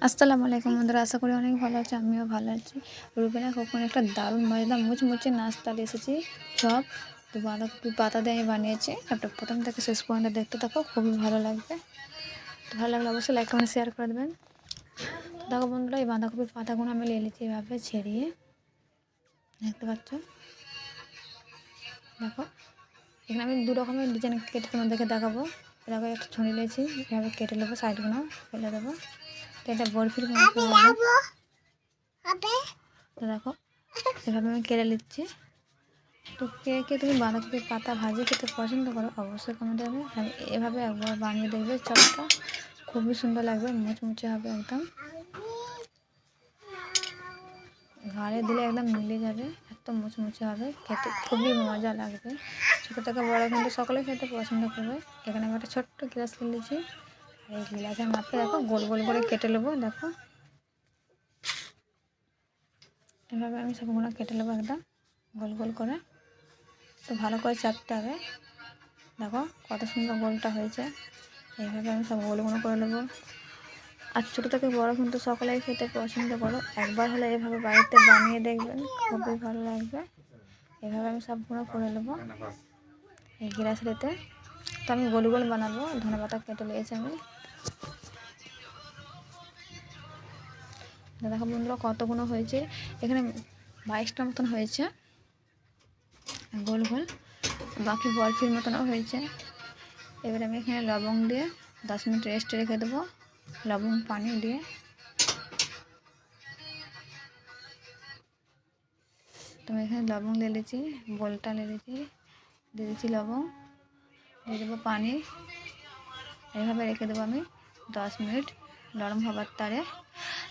আসসালামু আলাইকুম বন্ধুরা, আশা করি অনেক ভালো আছে। আমিও ভালো আছি। রুবিনা কখন একটা দারুণ মজাদার মুচমুচে নাস্তা এসেছি চপ। তো বাঁধাকপি পাতা দিয়ে বানিয়েছি। একটা প্রথম থেকে শেষ পর্যন্ত দেখতে থাকো, খুবই ভালো লাগবে। তো ভালো লাগলে অবশ্যই লাইক কমেন্ট শেয়ার করে দেবেন। দেখো বন্ধুরা, এই বাঁধাকপির পাতাগুলো আমি নিয়ে নিচ্ছি এভাবে ছেড়িয়ে, দেখতে পাচ্ছ। দেখো এখানে আমি দু রকমের ডিজাইন কেটে তোমাদেরকে দেখাবো। দেখো একটা ছুরি নিয়েছি, এভাবে কেটে নেবো, সাইডগুলো ফেলে দেবো। তো এটা বরফির তো দেখো এভাবে আমি কেটে নিচ্ছি। তো কে কে তুমি বাঁধাকপির পাতা ভাজি খেতে পছন্দ করো অবশ্যই কমেন্টে হবে। আর এভাবে একবার বানিয়ে দেখবে, চপটা খুবই সুন্দর লাগবে, মুচমুচে হবে একদম। ঘাড়ে দিলে একদম মিলে যাবে, এত মুচমুচে হবে, খেতে খুবই মজা লাগবে। ছোটো থেকে বড় কিন্তু সকলে খেতে পছন্দ করবে। এখানে আমি একটা ছোট্ট গ্লাস নিয়েছি, এই গ্লাসের মাপে দেখো গোল গোল করে কেটে নেবো। দেখো এভাবে আমি সবগুলো কেটে নেবো একদম গোল গোল করে। তো ভালো করে চাপতে হবে। দেখো কত সুন্দর গোলটা হয়েছে। এইভাবে আমি সব গোলগুলো করে নেবো। আর ছোটো থেকে বড় কিন্তু সকলেই খেতে পছন্দ করো। একবার হলে এভাবে বাড়িতে বানিয়ে দেখবেন, খুবই ভালো লাগবে। এভাবে আমি সবগুলো করে নেবো এই গ্লাসেতে। তো আমি গোল গোল বানাবো। ধনেপাতা কেটে নিয়েছি আমি। দেখো বন্ধুরা কতগুলো হয়েছে, এখানে 22টা মতন হয়েছে গোল গোল, বাকি বরফির মতনও হয়েছে। এবার আমি এখানে লবঙ্গ দিয়ে 10 মিনিট রেস্টে রেখে দেবো, লবঙ্গ পানি দিয়ে। তো আমি এখানে লবঙ্গ নিয়ে নিয়েছি, বোলটা নিয়ে নিয়েছি, দিয়ে দিচ্ছি লবঙ্গ, দিয়ে দেবো পানি। এইভাবে রেখে দেবো আমি 10 মিনিট নরম হবার তারে।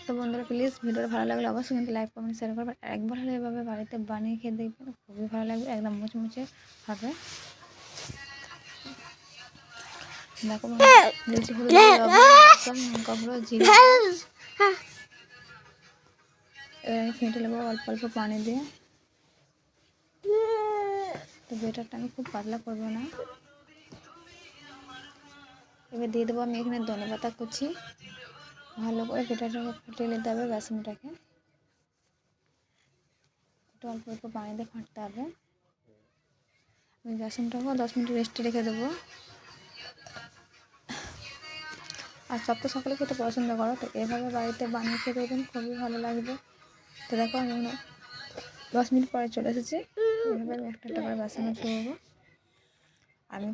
তো বন্ধুরা প্লিজ ভিডিওটা ভালো লাগলে অবশ্যই কিন্তু লাইক কমেন্ট শেয়ার করবেন। একবার হলে এভাবে বাড়িতে বানিয়ে খেয়ে দেখবেন, খুবই ভালো লাগবে, একদম মুচমুচে হবে। দেখো দিয়েছি হলুদ, লবণ, লঙ্কা গুঁড়ো, জিরে। এবার আমি ফেটে নেবো অল্প অল্প পানি দিয়ে। তো বেটারটা আমি খুব পাতলা করবো না। এবার দিয়ে দেবো আমি এখানে ধনেপাতা কুচি। ভালো করে বেটারটাকে ফুটিয়ে নিতে হবে, বেসনটাকে একটু অল্প অল্প পানি দিয়ে ফাটতে হবে। আমি বেসনটাকেও 10 মিনিট রেস্টে রেখে দেবো। আর সব তো সকলে খেতে পছন্দ করো, তো এভাবে বাড়িতে বানিয়ে খেতে দেবেন, খুবই ভালো লাগবে। তো দেখো আমি 10 মিনিট পরে চলে এসেছি। এভাবে আমি একটা একটা করে বেসনে ছড়াবো। আমি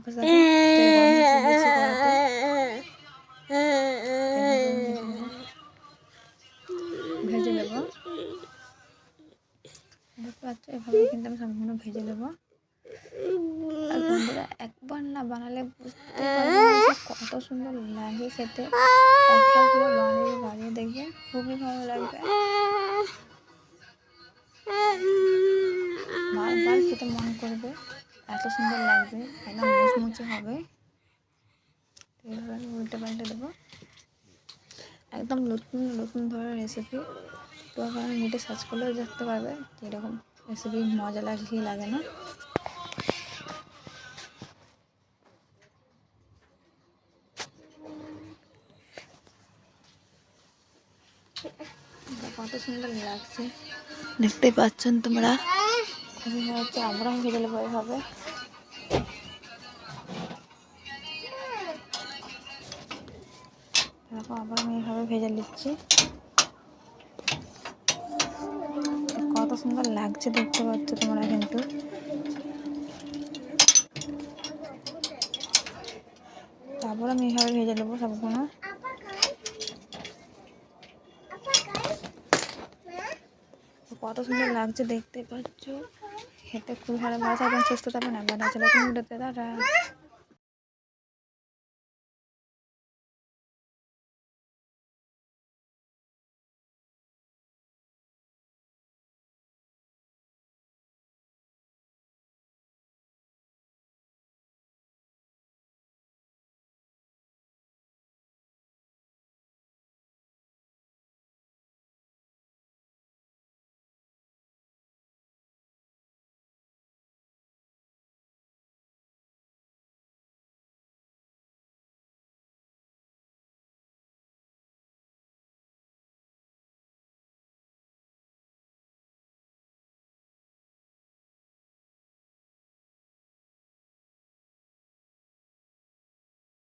ভেজে নেবো, দেখতে পাচ্ছ। এভাবে কিন্তু আমি সম্পূর্ণ ভেজে নেবো। আর বন্ধুরা একবার না বানালে বুঝতে পারবে না যে কত সুন্দর লাগে খেতে। একবার করে বানিয়ে দেখবে, খুবই ভালো লাগবে, বারবার খেতে মন করবে, এত সুন্দর লাগবে, একদম মুচমুচে হবে। এইভাবে আমি উল্টে পাল্টে দেবো। একদম নতুন নতুন ধরনের রেসিপি। তো আপনারা নেটে সার্চ করলেও দেখতে পারবে যে এরকম রেসিপি মজা লাগে কি লাগে না। কত সুন্দর লাগছে দেখতে পাচ্ছেন তোমরা, খুবই হচ্ছে। আমরাও ভেজে নেবো এভাবে। দেখো আবার আমি এভাবে ভেজে নিচ্ছি, কত সুন্দর লাগছে দেখতে পাচ্ছ তোমরা কিন্তু। তারপর আমি এইভাবে ভেজে নেবো সবগুলো। কত সুন্দর লাগছে দেখতে পাচ্ছ, খেতে খুব ভালো লাগছে। এবং সুস্থ থাকবেন, একবার আছে নতুন ভিডিওতে।